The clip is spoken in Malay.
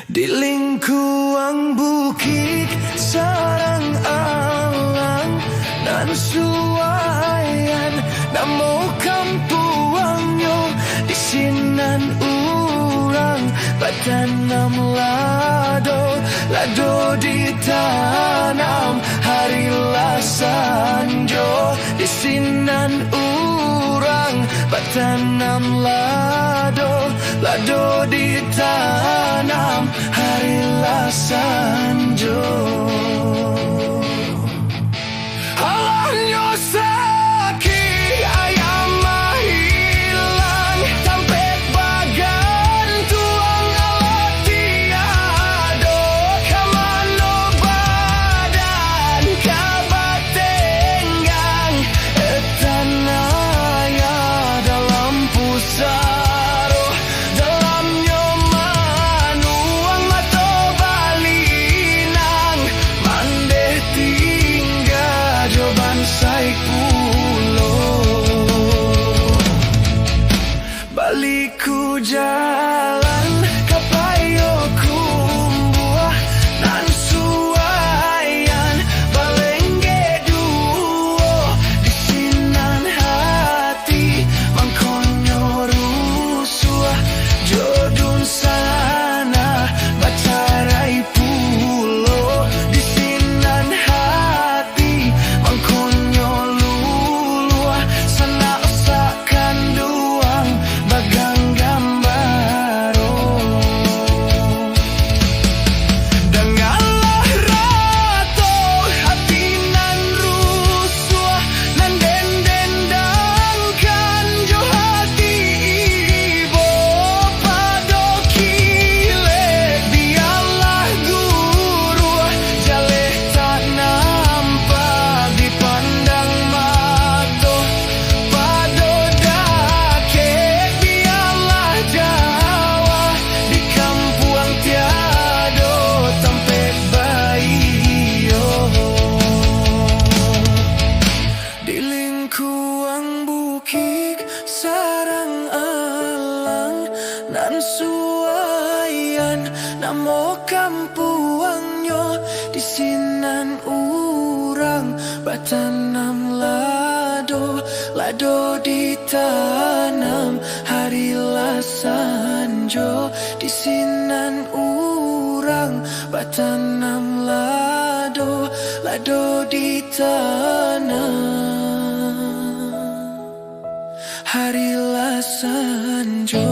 Di lingkuang bukit sarang alang nan suayan namo kampuangyo di sinan urang batanam lado ditanam hari lasanjo di sinan urang batanam lado ditanam hari lasanjo. Alangnya sakit ayam mahilang sampai bagan tuang alat tiado kamano badan kabatenggang etanaya dalam pusaro dalamnya manuang mato balinang mandeh tinggal jawaban sai pulo baliku jalan kapayo kumbuah nan suayan balengge duo di sinan hati mangkonyo rusuah jodun sana bacarai pulo di sinan hati mangkonyo luluah sana usakan duang bagang gambaro dengarlah rato hati nan rusuah nan dendendangkan jo hati ibo pado kile biarlah guru jaleh tak nampak dipandang mato pado dake biarlah jawa di kampuang tiado tampe bayo di lingkuang bukit sarang alang nan suayan namo kampuangyo di sinan urang batanam lado ditanam hari lasanjo di sinan urang batanam lado ditanam hari lasanjo.